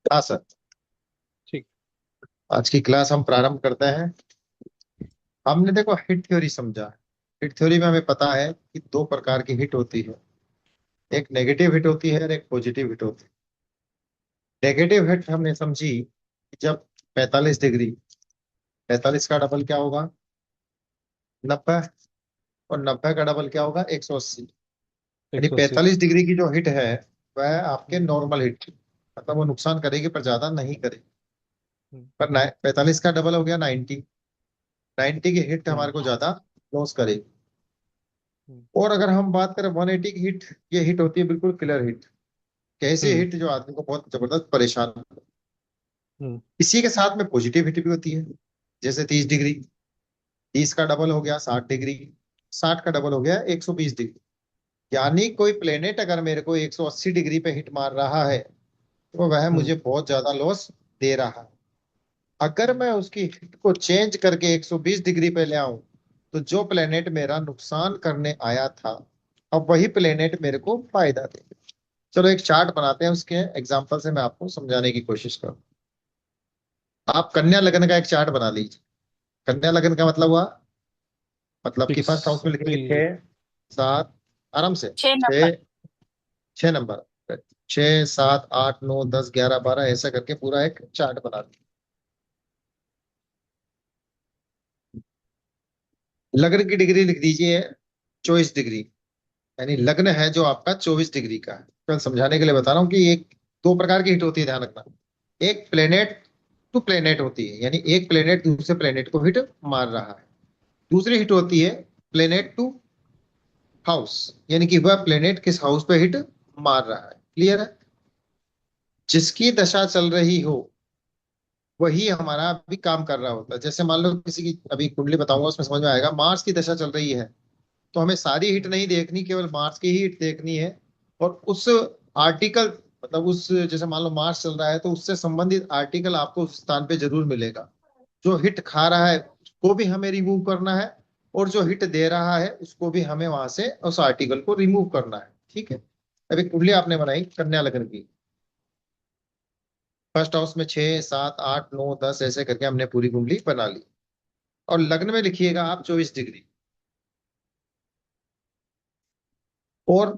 हाँ सर। ठीक। आज की क्लास हम प्रारंभ करते हैं। हमने देखो हिट थ्योरी समझा। हिट थ्योरी में हमें पता है कि दो प्रकार की हिट होती है। एक नेगेटिव हिट होती है और एक पॉजिटिव हिट होती है। नेगेटिव हिट हमने समझी कि जब 45 डिग्री, 45 का डबल क्या होगा? 90। और 90 का डबल क्या होगा? 180। एक यानी सौ अस्सी 45 डिग्री की जो हिट है वह आपके नॉर्मल हिट, मतलब वो नुकसान करेगी पर ज्यादा नहीं करेगी। हम्म। पर 45 का डबल हो गया 90। 90 की हिट हम्म। हमारे को ज्यादा लॉस करेगी। हम्म। और अगर हम बात करें 180 की हिट, ये हिट होती है बिल्कुल किलर हिट। कैसे हम्म। हिट जो आदमी को बहुत जबरदस्त परेशान करे। हम्म। इसी के साथ में पॉजिटिव हिट भी होती है। जैसे 30 डिग्री, 30 का डबल हो गया 60 डिग्री, 60 का डबल हो गया 120 डिग्री। यानी कोई प्लेनेट अगर मेरे को 180 डिग्री पे हिट मार रहा है तो वह हम्म। मुझे बहुत ज्यादा लॉस दे रहा है। अगर हम्म। मैं उसकी हिट को चेंज करके 120 डिग्री पे ले आऊं तो जो प्लेनेट मेरा नुकसान करने आया था, अब वही प्लेनेट मेरे को फायदा दे। चलो एक चार्ट बनाते हैं, उसके एग्जांपल से मैं आपको समझाने की कोशिश करूँ। आप कन्या लगन का एक चार्ट बना लीजिए। कन्या लगन का मतलब हुआ, मतलब कि सिक्स फर्स्ट हाउस में लिखेंगे थ्री 6 7, आराम से 6 नंबर। 6 6 नंबर, 6 7 8 9 10 11 12 ऐसा करके पूरा एक चार्ट बना लीजिए। लग्न की डिग्री लिख दीजिए 24 डिग्री। यानी लग्न है जो आपका 24 डिग्री का है। तो समझाने के लिए बता रहा हूँ कि एक दो प्रकार की हिट होती है, ध्यान रखना। एक प्लेनेट टू प्लेनेट होती है, यानी एक प्लेनेट दूसरे प्लेनेट को हिट मार रहा है। दूसरी हिट होती है प्लेनेट टू हाउस, यानी कि वह प्लेनेट किस हाउस पे हिट मार रहा है। क्लियर है? जिसकी दशा चल रही हो वही हमारा अभी काम कर रहा होता है। जैसे मान लो किसी की अभी कुंडली बताऊंगा, उसमें समझ में आएगा। मार्स की दशा चल रही है तो हमें सारी हिट नहीं देखनी, केवल मार्स की ही हिट देखनी है। और उस आर्टिकल, मतलब उस, जैसे मान लो मार्स चल रहा है तो उससे संबंधित आर्टिकल आपको उस स्थान पे जरूर मिलेगा। जो हिट खा रहा है उसको भी हमें रिमूव करना है, और जो हिट दे रहा है उसको भी हमें वहां से उस आर्टिकल को रिमूव करना है। ठीक है? अभी कुंडली आपने बनाई कन्या लगन की। फर्स्ट हाउस में 6 7 8 9 10 ऐसे करके हमने पूरी कुंडली बना ली। और लग्न में लिखिएगा आप 24 डिग्री। और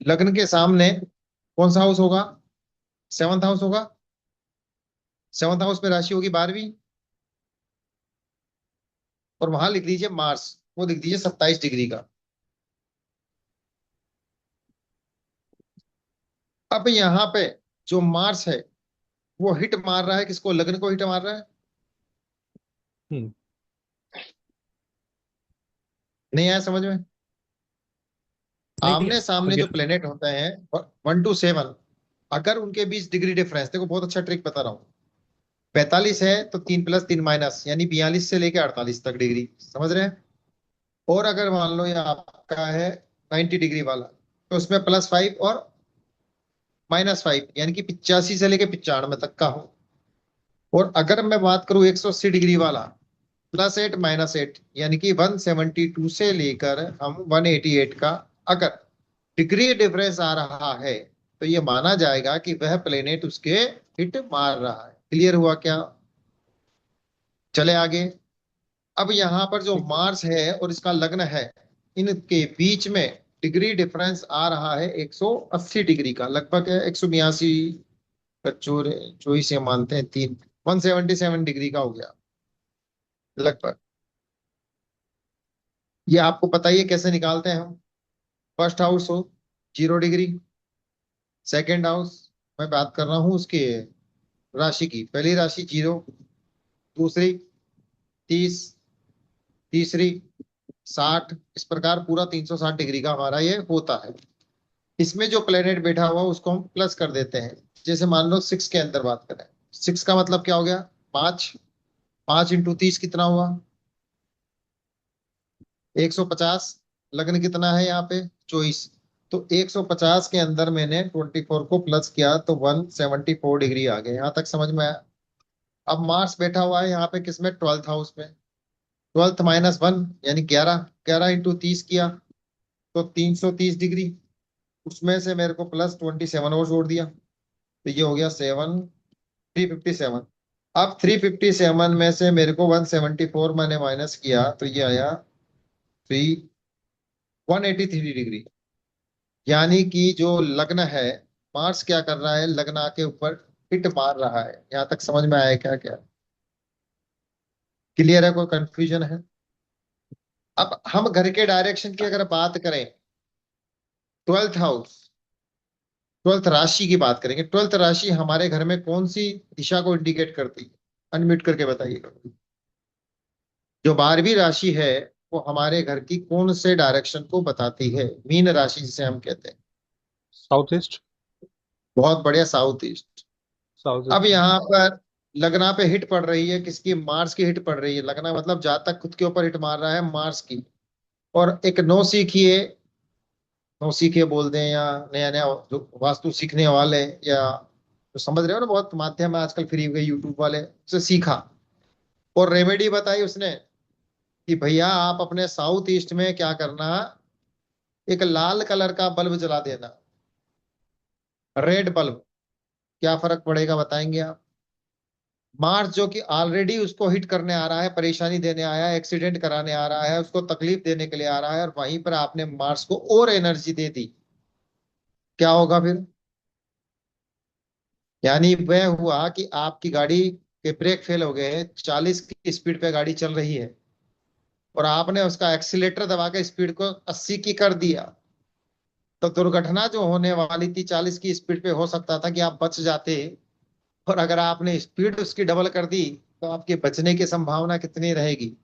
लग्न के सामने कौन सा हाउस होगा? सेवंथ हाउस होगा। सेवंथ हाउस पे राशि होगी 12वीं। और वहां लिख लीजिए मार्स, वो लिख दीजिए 27 डिग्री का। अब यहाँ पे जो मार्स है वो हिट मार रहा है किसको? लग्न को हिट मार रहा है। हम्म। नहीं आया समझ में? नहीं आमने सामने जो अगर प्लेनेट होते हैं 1 to 7, अगर उनके बीच डिग्री डिफरेंस, देखो बहुत अच्छा ट्रिक बता रहा हूँ। 45 है तो 3 + 3 - यानी 42 से लेके 48 तक डिग्री, समझ रहे हैं? और अगर मान लो ये आपका है 90 डिग्री वाला, तो उसमें +5 और -5, यानी कि 85 से लेके 95 तक का हो। और अगर मैं बात करूं 180 डिग्री वाला, +8 -8, यानी कि 172 से लेकर हम 188 का अगर डिग्री डिफरेंस आ रहा है तो ये माना जाएगा कि वह प्लेनेट उसके हिट मार रहा है। क्लियर हुआ क्या? चले आगे। अब यहाँ पर जो मार्स है और इसका लग्न है, इनके बीच में डिग्री डिफरेंस आ रहा है 180 डिग्री का, लगभग है 182 का, चौबीस ये मानते हैं, 177 डिग्री का हो गया लगभग। ये आपको पता ही है कैसे निकालते हैं हम। फर्स्ट हाउस हो 0 डिग्री, सेकेंड हाउस, मैं बात कर रहा हूँ उसके राशि की, पहली राशि 0, दूसरी 30, तीसरी 60, इस प्रकार पूरा 360 डिग्री का हमारा ये होता है। इसमें जो प्लेनेट बैठा हुआ उसको हम प्लस कर देते हैं। जैसे मान लो 6 के अंदर बात करें, 6 का मतलब क्या हो गया? 5। 5 × 30 कितना हुआ? 150। लग्न कितना है यहाँ पे? 24। तो 150 के अंदर मैंने 24 को प्लस किया तो 174 डिग्री आ गया। यहाँ तक समझ में आया? अब मार्स बैठा हुआ है यहाँ पे किसमें? 12th हाउस में। 12th -1 यानी 11। 11 × 30 किया तो 330 डिग्री। उसमें से मेरे को +27 और जोड़ दिया तो ये हो गया 7 357। अब 357 में से मेरे को 174 मैंने माइनस किया तो ये आया 183 डिग्री। यानी कि जो लग्न है, मार्स क्या कर रहा है, लग्न के ऊपर हिट मार रहा है। यहाँ तक समझ में आया क्या क्या? क्लियर है? कोई कंफ्यूजन है? अब हम घर के डायरेक्शन की अगर बात करें, 12th हाउस, 12th राशि की बात करेंगे। 12th राशि हमारे घर में कौन सी दिशा को इंडिकेट करती है? अनम्यूट करके बताइएगा। जो 12वीं राशि है वो हमारे घर की कौन से डायरेक्शन को बताती है? मीन राशि जिसे हम कहते हैं। South east. बहुत बढ़िया, साउथ ईस्ट। साउथ अब ईस्ट। यहाँ पर लगना पे हिट पड़ रही है, किसकी? मार्स की हिट पड़ रही है। लगना मतलब जहां तक खुद के ऊपर हिट मार रहा है, मार्स की। और एक नौ सीखिए, नौ सीखिए बोल दें, या नया नया जो वास्तु सीखने वाले, या जो समझ रहे हो ना, बहुत माध्यम है आजकल फ्री हुए यूट्यूब वाले, उससे सीखा और रेमेडी बताई उसने कि भैया आप अपने साउथ ईस्ट में क्या करना, एक लाल कलर का बल्ब जला देना, रेड बल्ब। क्या फर्क पड़ेगा बताएंगे आप? मार्स जो कि ऑलरेडी उसको हिट करने आ रहा है, परेशानी देने आया है, एक्सीडेंट कराने आ रहा है, उसको तकलीफ देने के लिए आ रहा है, और वहीं पर आपने मार्स को और एनर्जी दे दी, क्या होगा फिर? यानी वह हुआ कि आपकी गाड़ी के ब्रेक फेल हो गए, 40 की स्पीड पे गाड़ी चल रही है, और आपने उसका एक्सीलेटर दबा के स्पीड को 80 की कर दिया, तो दुर्घटना जो होने वाली थी 40 की स्पीड पे, हो सकता था कि आप बच जाते। और अगर आपने स्पीड उसकी डबल कर दी, तो आपके बचने की संभावना कितनी रहेगी?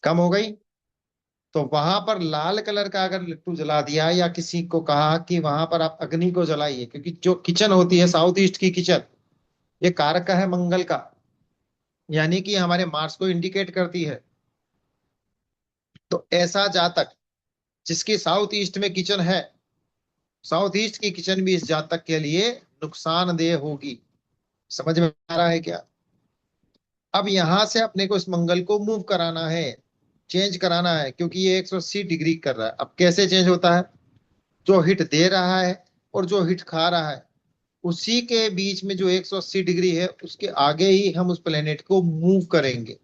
कम हो गई। तो वहां पर लाल कलर का अगर लट्टू जला दिया, या किसी को कहा कि वहां पर आप अग्नि को जलाइए, क्योंकि जो किचन होती है साउथ ईस्ट की किचन, ये कारक है मंगल का, यानी कि हमारे मार्स को इंडिकेट करती है। तो ऐसा जातक जिसकी साउथ ईस्ट में किचन है, साउथ ईस्ट की किचन भी इस जातक के लिए नुकसानदेह होगी। समझ में आ रहा है क्या? अब यहां से अपने को इस मंगल को मूव कराना है, चेंज कराना है, क्योंकि ये 180 डिग्री कर रहा है। अब कैसे चेंज होता है? जो हिट दे रहा है और जो हिट खा रहा है, उसी के बीच में जो 180 डिग्री है, उसके आगे ही हम उस प्लेनेट को मूव करेंगे।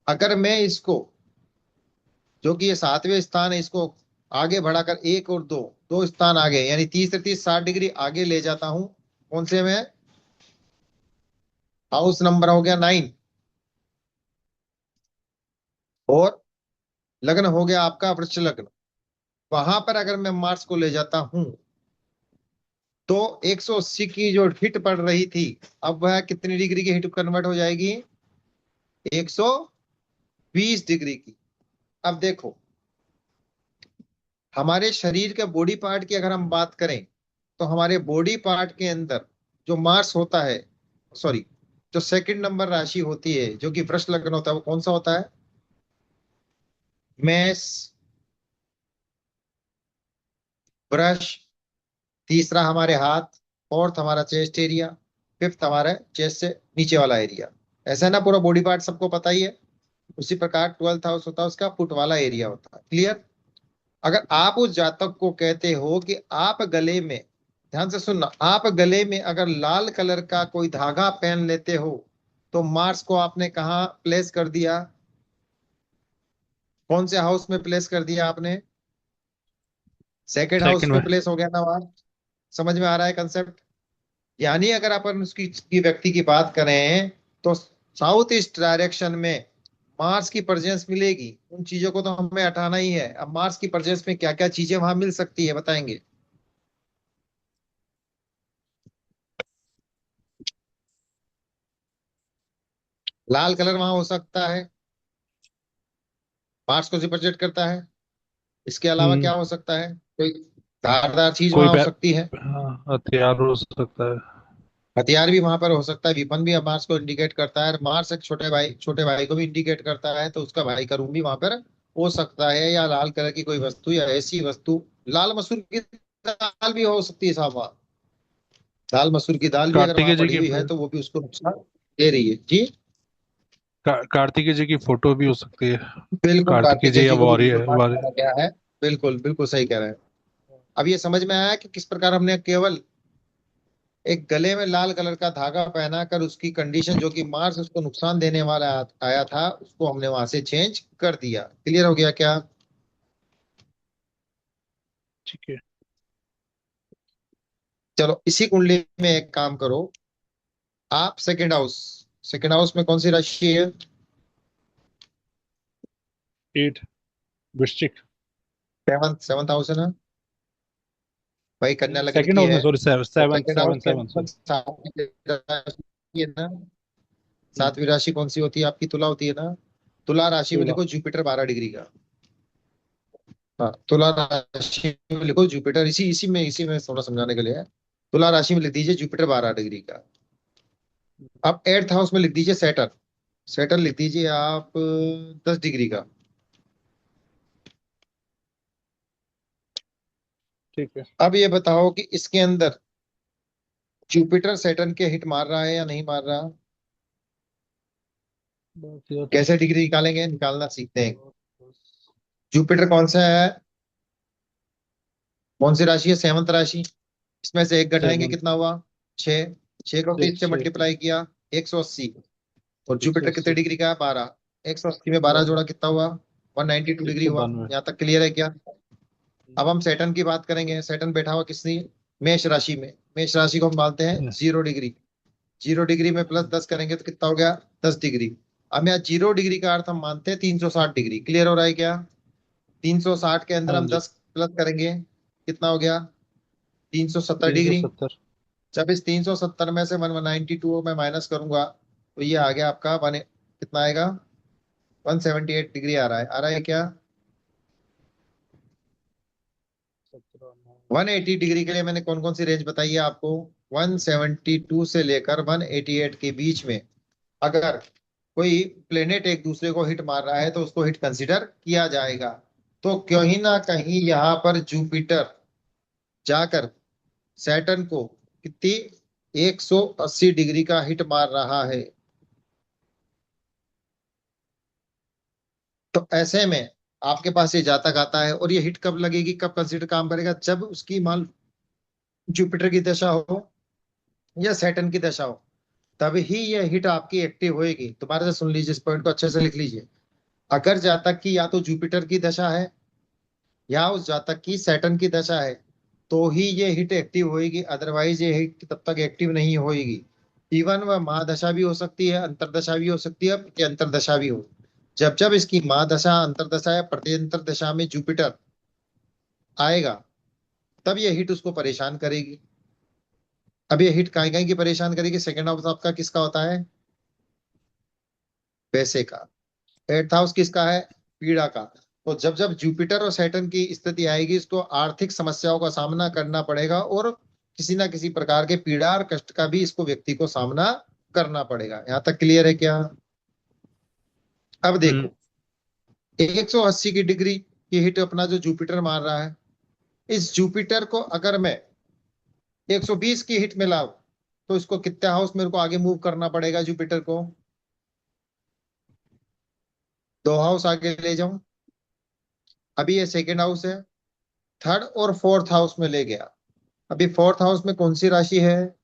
अगर मैं इसको, जो कि ये 7वें स्थान है, इसको आगे बढ़ाकर एक और दो, दो स्थान आगे, यानी 30 से 30 60 डिग्री आगे ले जाता हूं। कौन से में? हाउस नंबर हो गया 9, और लग्न हो गया आपका वृश्चिक लग्न। वहां पर अगर मैं मार्स को ले जाता हूं, तो 180 की जो हिट पड़ रही थी, अब वह कितनी डिग्री की हिट कन्वर्ट हो जाएगी? 120 डिग्री की। अब देखो, हमारे शरीर के बॉडी पार्ट की अगर हम बात करें, तो हमारे बॉडी पार्ट के अंदर जो मार्स होता है, सॉरी, जो सेकंड नंबर राशि होती है, जो कि वृष लग्न होता है, वो कौन सा होता है? मेष, वृष। तीसरा हमारे हाथ, फोर्थ हमारा चेस्ट एरिया, फिफ्थ हमारा चेस्ट से नीचे वाला एरिया। ऐसा है ना? पूरा बॉडी पार्ट सबको पता ही है। उसी प्रकार 12th हाउस होता है, उसका फुट वाला एरिया होता है। क्लियर? अगर आप उस जातक को कहते हो कि आप गले में, ध्यान से सुनना, आप गले में अगर लाल कलर का कोई धागा पहन लेते हो, तो मार्स को आपने कहाँ प्लेस कर दिया? कौन से हाउस में प्लेस कर दिया आपने? सेकेंड हाउस सेकंड में। में प्लेस हो गया ना वहां। समझ में आ रहा है कंसेप्ट? यानी अगर अपन उसकी की व्यक्ति की बात करें, तो साउथ ईस्ट डायरेक्शन में मार्स की प्रेजेंस मिलेगी। उन चीजों को तो हमें हटाना ही है। अब मार्स की प्रेजेंस में क्या क्या चीजें वहां मिल सकती है बताएंगे? लाल कलर वहां हो सकता है, मार्स को रिप्रेजेंट करता है। इसके अलावा हम्म। क्या हो सकता है? कोई धारदार चीज कोई वहां हो सकती है। हाँ, हथियार हो सकता है। हथियार भी वहां पर हो सकता है, विपन भी मार्स को इंडिकेट करता है। मार्स एक छोटे भाई को भी इंडिकेट करता है, तो उसका भाई का रूम भी वहां पर हो सकता है। या लाल कलर की कोई वस्तु, या ऐसी वस्तु, लाल मसूर की दाल भी हो सकती है साहब वहाँ। लाल मसूर की दाल भी अगर वहां कार्तिकेय जी पड़ी की हुई है, तो वो भी उसको नुकसान दे रही है जी। कार्तिकेय जी की फोटो भी हो सकती है। बिल्कुल, कार्तिकेय कार्तिकेय जी या जी को भी वॉरियर विद्युत वॉरियर। माना गया है। बिल्कुल बिल्कुल सही कह रहे हैं। अब ये समझ में आया कि किस प्रकार हमने केवल एक गले में लाल कलर का धागा पहना कर उसकी कंडीशन जो कि मार्स उसको नुकसान देने वाला आया था, उसको हमने वहां से चेंज कर दिया। क्लियर हो गया क्या? ठीक है। चलो इसी कुंडली में एक काम करो, आप सेकंड हाउस में कौन सी राशि है? 8 वृश्चिक। सेवंथ हाउस है ना भाई, कन्या लग्न सेकंड की हाउस में, है। सॉरी, सेवन तो सेवन सेकंड सेवन हाउस के सेवन अंदर सॉरी। सातवीं राशि है ना। सातवीं राशि कौन सी होती है आपकी? तुला होती है ना। तुला राशि में तुला। लिखो जुपिटर 12 डिग्री का। हाँ, तुला राशि में लिखो जुपिटर, इसी में थोड़ा समझाने के लिए है। तुला राशि में लिख दीजिए जुपिटर 12 डिग्री का। अब एट्थ हाउस में लिख दीजिए सैटर्न। सैटर्न लिख दीजिए आप 10 डिग्री का। ठीक है। अब ये बताओ कि इसके अंदर जुपिटर सैटर्न के हिट मार रहा है या नहीं मार रहा? बस यार। कैसे डिग्री निकालेंगे, निकालना सीखते हैं। जुपिटर कौन सा है? कौन सी राशि है? सेवंथ राशि। इसमें से एक घटाएंगे 7 कितना हुआ? 6। 6 को 30 से 6 मल्टीप्लाई किया, 180। और एक सौ जुपिटर कितने अस्सी डिग्री का है? 12। 180 में 12 जोड़ा कितना हुआ? 192 डिग्री एक सौ हुआ। बानवे यहाँ तक क्लियर है क्या? अब हम सैटर्न की बात करेंगे। सैटर्न बैठा हुआ किसनी? मेष राशि में। मेष राशि को हम मानते हैं 0 डिग्री। 0 डिग्री में +10 करेंगे तो कितना हो गया? 10 डिग्री। अब यहाँ 0 डिग्री का अर्थ हम मानते हैं 360 डिग्री। क्लियर हो रहा है क्या? 360 के अंदर हाँ हम जी। 10 प्लस करेंगे, कितना हो गया? 370 डिग्री। 370। जब इस 370 में से 192 में माइनस करूंगा तो ये आ गया आपका वन, कितना आएगा? 178 डिग्री आ रहा है। आ रहा है क्या? 17 9। 180 डिग्री के लिए मैंने कौन कौन सी रेंज बताई है आपको? 172 से लेकर 188 के बीच में अगर कोई प्लेनेट एक दूसरे को हिट मार रहा है तो उसको हिट कंसीडर किया जाएगा। तो कहीं ना कहीं यहाँ पर जुपिटर जाकर सैटर्न को कितनी, 180 डिग्री का हिट मार रहा है। तो ऐसे में आपके पास ये जातक आता है, और ये हिट कब लगेगी, कब कंसीडर काम करेगा? जब उसकी मान जुपिटर की दशा हो या सैटर्न की दशा हो, तभी ये हिट आपकी एक्टिव होएगी। दोबारा से सुन लीजिए, इस पॉइंट को अच्छे से लिख लीजिए। अगर जातक की या तो जुपिटर की दशा है या उस जातक की सैटर्न की दशा है, तो ही ये हिट एक्टिव होएगी, अदरवाइज ये हिट तब तक एक्टिव नहीं होएगी। इवन वह महादशा भी हो सकती है, अंतरदशा भी हो सकती है, प्रति अंतरदशा भी हो। जब जब इसकी महादशा, अंतरदशा या प्रति अंतरदशा में जुपिटर आएगा, तब ये हिट उसको परेशान करेगी। अब ये हिट कहीं कहीं की परेशान करेगी। सेकंड हाउस आपका किसका होता है? पैसे का। एट्थ हाउस किसका है? पीड़ा का। तो जब जब जुपिटर और सैटर्न की स्थिति आएगी, इसको आर्थिक समस्याओं का सामना करना पड़ेगा, और किसी ना किसी प्रकार के पीड़ा और कष्ट का भी इसको, व्यक्ति को सामना करना पड़ेगा। यहां तक क्लियर है क्या? अब हम्म। देखो, 180 की डिग्री की हिट अपना जो जुपिटर मार रहा है, इस जुपिटर को अगर मैं 120 की हिट में लाऊं, तो इसको कितने हाउस मेरे को आगे मूव करना पड़ेगा जुपिटर को? 2 हाउस आगे ले जाऊं। अभी ये सेकेंड हाउस है, थर्ड और फोर्थ हाउस में ले गया। अभी फोर्थ हाउस में कौन सी राशि है?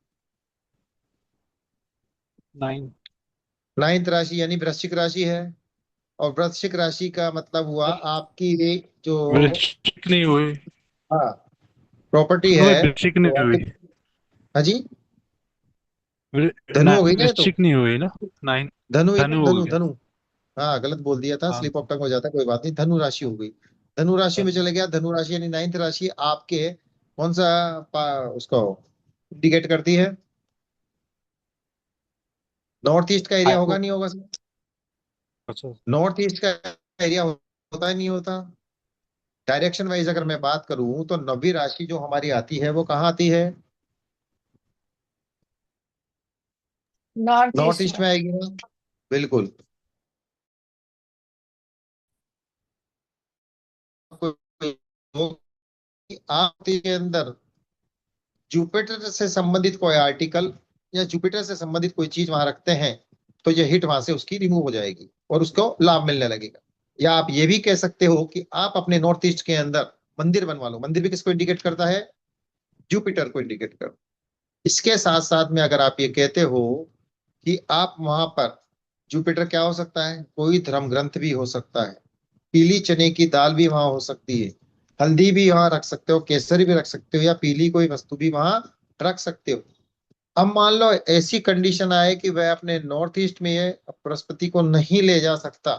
9। नाइन्थ राशि यानी वृश्चिक राशि है। और वृश्चिक राशि का मतलब हुआ आपकी ये जो, वृश्चिक नहीं हुई। हाँ, प्रॉपर्टी धनु है। है, वृश्चिक नहीं तो आपके, हुई। हाँ जी, धनु हो गई ना ये तो। वृश्चिक नहीं हुई ना। 9। धनु ही ना, धनु हो धनु गया। धनु। हाँ, गलत बोल दिया था, हाँ। स्लिप ऑफ टंग हो जाता है, कोई बात नहीं। धनु राशि हो गई। धनु राशि में धनु। चले गया। धनु राशि यानी नाइन्थ राशि आपके कौन सा उसको इंडिकेट करती है? नॉर्थ ईस्ट का एरिया होगा, आपको। नहीं होगा सर? अच्छा। नॉर्थ ईस्ट का एरिया होता है, नहीं होता? डायरेक्शन वाइज अगर मैं बात करूं तो नवी राशि जो हमारी आती है वो कहाँ आती है? नॉर्थ नॉर्थ ईस्ट ईस्ट में। में आएगी ना। बिल्कुल। आपके अंदर जुपिटर से संबंधित कोई आर्टिकल या जुपिटर से संबंधित कोई चीज वहां रखते हैं, तो ये हिट वहां से उसकी रिमूव हो जाएगी और उसको लाभ मिलने लगेगा। या आप ये भी कह सकते हो कि आप अपने नॉर्थ ईस्ट के अंदर मंदिर बनवा लो। मंदिर भी किसको इंडिकेट करता है? जुपिटर को इंडिकेट करता है। इसके साथ साथ में अगर आप ये कहते हो कि आप वहां पर जुपिटर क्या हो सकता है, कोई धर्म ग्रंथ भी हो सकता है, पीली चने की दाल भी वहां हो सकती है, हल्दी भी वहां रख सकते हो, केसरी भी रख सकते हो, या पीली कोई वस्तु भी वहां रख सकते हो। अब मान लो ऐसी कंडीशन आए कि वह अपने नॉर्थ ईस्ट में ये बृहस्पति को नहीं ले जा सकता,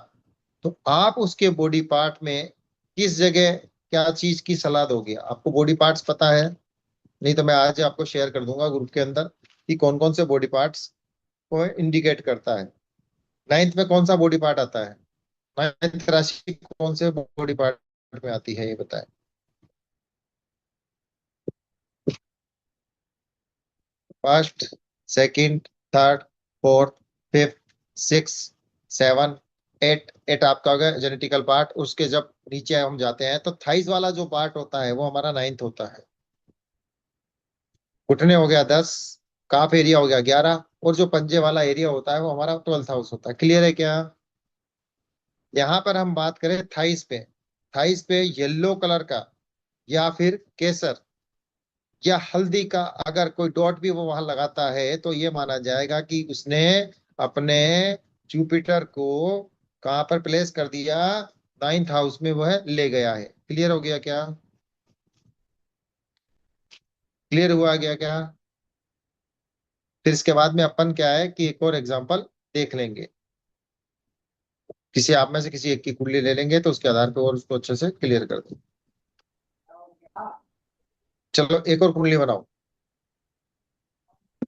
तो आप उसके बॉडी पार्ट में किस जगह क्या चीज की सलाह दोगे? आपको बॉडी पार्ट्स पता है? नहीं तो मैं आज आपको शेयर कर दूंगा ग्रुप के अंदर कि कौन कौन से बॉडी पार्ट्स को इंडिकेट करता है। नाइन्थ में कौन सा बॉडी पार्ट आता है? नाइन्थ राशि कौन से बॉडी पार्ट में आती है, ये बताएं। First, second, third, fourth, fifth, six, seven, eight. Eight आपका हो गया जेनेटिकल पार्ट। उसके जब नीचे हम जाते हैं तो थाइस वाला जो पार्ट होता है वो हमारा नाइन्थ होता है। घुटने हो गया 10, काफ एरिया हो गया 11, और जो पंजे वाला एरिया होता है वो हमारा 12th हाउस होता है। क्लियर है क्या? यहाँ पर हम बात करें थाइस पे, थाइस पे येलो कलर का या फिर केसर या हल्दी का अगर कोई डॉट भी वो वहां लगाता है तो ये माना जाएगा कि उसने अपने जुपिटर को कहाँ पर प्लेस कर दिया, 9th हाउस में वह ले गया है। क्लियर हो गया क्या? क्लियर हुआ गया क्या? फिर इसके बाद में अपन क्या है कि एक और एग्जांपल देख लेंगे, किसी आप में से किसी एक की कुंडली ले लेंगे तो उसके आधार पर और उसको अच्छे से क्लियर कर देंगे। चलो एक और कुंडली बनाओ।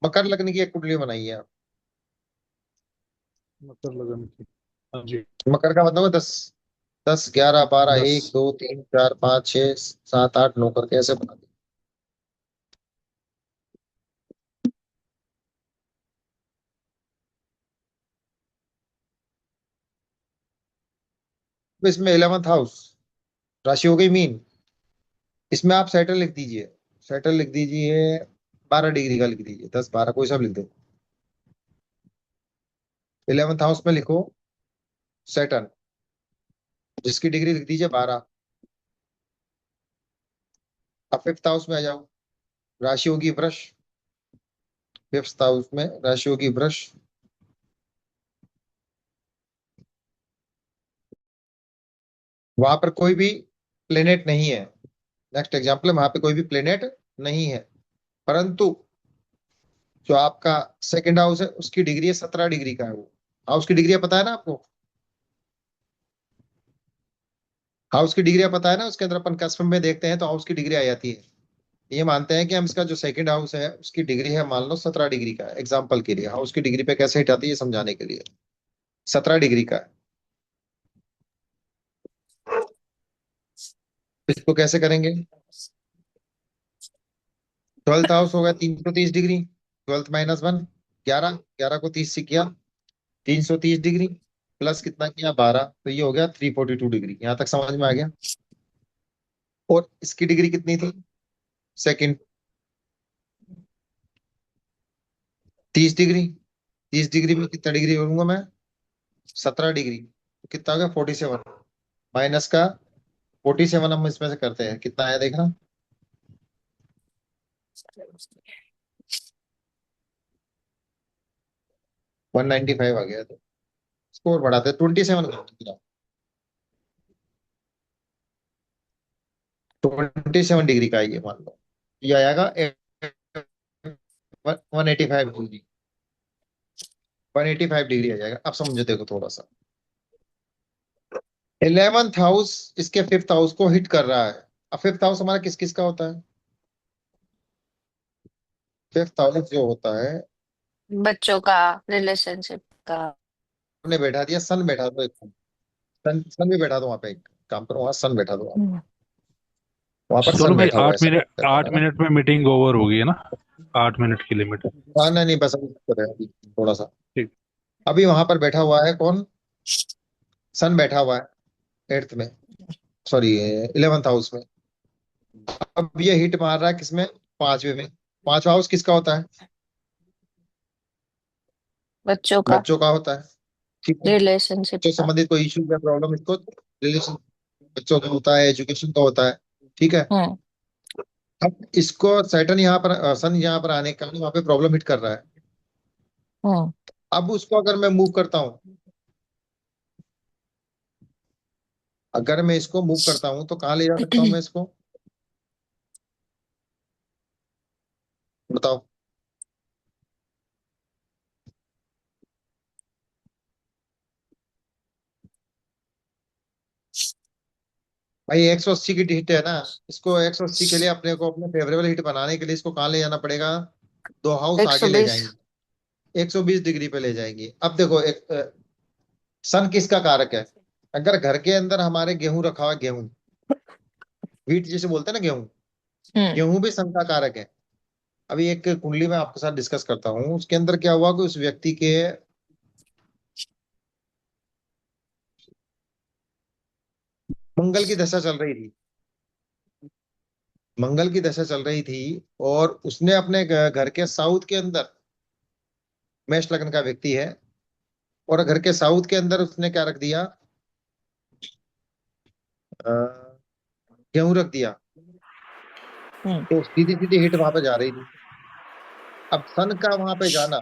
मकर लग्न की एक कुंडली बनाई है। मकर लगन की। हाँ जी। मकर का मतलब है 10, 10, 11, 12, 1, 10। 2, 3, 4, 5, 6, 7, 8, 9 करके ऐसे बना दिया। तो इसमें 11th हाउस राशि हो गई मीन। इसमें आप सैटर्न लिख दीजिए, सैटर्न लिख दीजिए, 12 डिग्री का लिख दीजिए, 10, 12 कोई सा भी लिख दो। 11th हाउस में लिखो सैटर्न, जिसकी डिग्री लिख दीजिए 12। अब 5th हाउस में आ जाओ, राशि होगी वृष। 5th हाउस में राशि होगी वृष। वहां पर कोई भी प्लेनेट नहीं है। नेक्स्ट एग्जाम्पल, वहां पे कोई भी प्लेनेट नहीं है, परंतु जो आपका सेकंड हाउस है उसकी डिग्री है 17 डिग्री का है वो। हाउस की डिग्री पता है ना आपको? हाउस की डिग्री पता है ना, उसके अंदर अपन कस्म में देखते हैं तो हाउस की डिग्री आ जाती है। ये मानते हैं कि हम इसका जो सेकंड हाउस है उसकी डिग्री है मान लो 17 डिग्री का है। एग्जाम्पल के लिए हाउस की डिग्री पे कैसे हिट आती है ये समझाने के लिए, 17 डिग्री का है। इसको कैसे करेंगे? 12th हाउस होगा 330 डिग्री, 12th -1, 11, 11 को 30 से किया 330 डिग्री, प्लस कितना किया 12, तो ये हो गया 342 डिग्री। यहां तक समझ में आ गया? और इसकी डिग्री कितनी थी सेकंड? 30 डिग्री। 30 डिग्री में कितना डिग्री बोलूंगा मैं? 17 डिग्री, तो कितना हो गया 47, माइनस का 47 हम इसमें से करते हैं, कितना आया देखना? 195 आ गया। तो स्कोर बढ़ाते हैं 27 कर दो। 27 डिग्री का ये मान लो, ये आएगा 185 डिग्री। 185 डिग्री आ जाएगा। अब समझो देखो थोड़ा सा, 11th हाउस इसके 5th हाउस को हिट कर रहा है। अब 5th हाउस हमारा किस किस का होता है? 5th हाउस जो होता है, बच्चों का, रिलेशनशिप का। हमने बैठा दिया सन, बैठा दो एक, सन सन भी बैठा दो वहां पे, एक काम करो वहां सन बैठा दो, हम्म, वहां पर सोनू सन भाई, बैठा हुआ है, आठ ऐसा मिनट कर आठ देना ना। मिनट में मीटिंग ओवर होगी है ना? 8 मिनट की लिमिट। हाँ नहीं नहीं, बस अभी करें अभी थोड़ा सा। ठीक। अभी वहां पर बैठा हुआ है कौन? सन बैठा हुआ है 8th में, सॉरी 11th हाउस में। अब ये हिट मार रहा है किसमें? 5वें में। 5वां हाउस किसका होता है? बच्चों का, बच्चों का होता है। ठीक है, रिलेशनशिप बच्चों का। संबंधित कोई इशू या प्रॉब्लम इसको रिलेशन, बच्चों का होता है, एजुकेशन का होता है। ठीक है, हम्म। अब इसको सैटर्न यहाँ पर सन यहाँ पर आने के कारण वहां पे प्रॉब्लम हिट कर रहा है। हम्म अब उसको अगर मैं मूव करता हूँ, अगर मैं इसको मूव करता हूँ तो कहाँ ले जा सकता हूँ मैं इसको, बताओ। भाई 180 की हिट है ना, इसको 180 के लिए अपने को अपने फेवरेबल हिट बनाने के लिए इसको कहाँ ले जाना पड़ेगा, दो हाउस एक सौ आगे ले बीस जाएंगे, 120 डिग्री पे ले जाएंगे। अब देखो एक सन किसका कारक है, अगर घर के अंदर हमारे गेहूं रखा हुआ है, गेहूं व्हीट जिसे बोलते हैं ना, गेहूं, हम्म गेहूं भी सन का कारक है। अभी एक कुंडली में आपके साथ डिस्कस करता हूँ, उसके अंदर क्या हुआ कि उस व्यक्ति के मंगल की दशा चल रही थी, मंगल की दशा चल रही थी, और उसने अपने घर के साउथ के अंदर, मेष लग्न का व्यक्ति है, और घर के साउथ के अंदर उसने क्या रख दिया, अ, गेहूं रख दिया। हम्म तो सीधी सीधी हिट वहां पे जा रही थी। अब सन का वहां पे जाना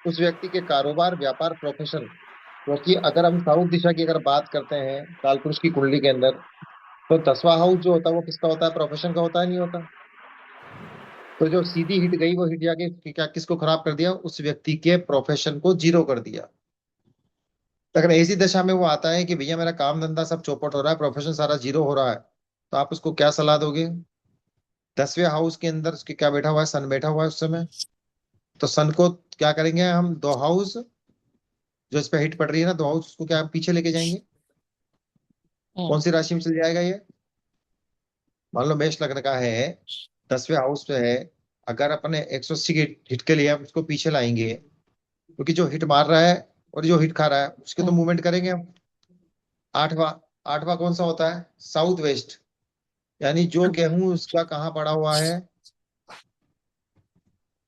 उस व्यक्ति के कारोबार, व्यापार, प्रोफेशन, क्योंकि अगर हम साउथ दिशा की अगर बात करते हैं कालपुरुष की कुंडली के अंदर, तो 10वां हाउस जो होता है वो किसका होता है, प्रोफेशन का होता है, नहीं होता। तो जो सीधी हिट गई वो हिट जाके क्या किसको खराब कर दिया, उस व्यक्ति के प्रोफेशन को जीरो कर दिया। तो अगर ऐसी दशा में वो आता है कि भैया मेरा काम धंधा सब चौपट हो रहा है, प्रोफेशन सारा जीरो हो रहा है, तो आप उसको क्या सलाह दोगे। 10वें हाउस के अंदर उसके क्या बैठा हुआ है, सन बैठा हुआ है उस समय। तो सन को क्या करेंगे हम, दो हाउस जो इस पे हिट पड़ रही है ना, दो हाउस उसको क्या पीछे लेके जाएंगे, हम्म कौन सी राशि में चल जाएगा ये, मान लो मेष लग्न का है, 10वें हाउस पे है, अगर अपने 180 की हिट के लिए हम उसको पीछे लाएंगे, क्योंकि जो हिट मार रहा है और जो हिट खा रहा है उसके तो हम्म मूवमेंट करेंगे हम। आठवां, आठवां कौन सा होता है, साउथ वेस्ट, यानी जो गेहूं उसका कहाँ पड़ा हुआ है,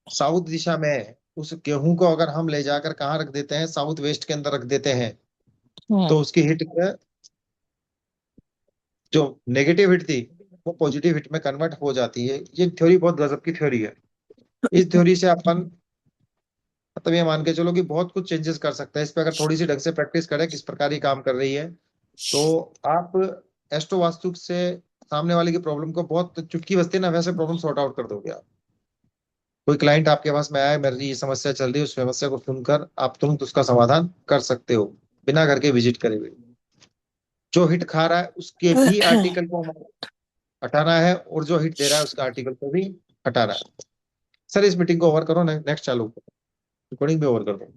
साउथ दिशा में है। उस गेहूं को अगर हम ले जाकर कहाँ रख देते हैं, साउथ वेस्ट के अंदर रख देते हैं, तो हम्म उसकी हिट जो नेगेटिव हिट थी वो पॉजिटिव हिट में कन्वर्ट हो जाती है। ये थ्योरी बहुत गजब की थ्योरी है। इस थ्योरी से अपन मतलब ये मान के चलो कि बहुत कुछ चेंजेस कर सकते हैं इस पे, अगर थोड़ी सी ढंग से प्रैक्टिस करें किस प्रकार ये काम कर रही है, तो आप एस्ट्रो वास्तु से सामने वाले की प्रॉब्लम को बहुत चुटकी बजती है ना वैसे प्रॉब्लम सॉर्ट आउट कर दोगे आप। कोई क्लाइंट आपके पास में आया, मेरी ये समस्या चल रही है, उस समस्या को सुनकर आप तुरंत उसका समाधान कर सकते हो बिना घर के विजिट करे हुए। जो हिट खा रहा है उसके भी आर्टिकल को हमें हटाना है, और जो हिट दे रहा है उसका आर्टिकल को भी हटाना है। सर इस मीटिंग को ओवर करो, नेक्स्ट चालू, रिकॉर्डिंग भी ओवर कर दो।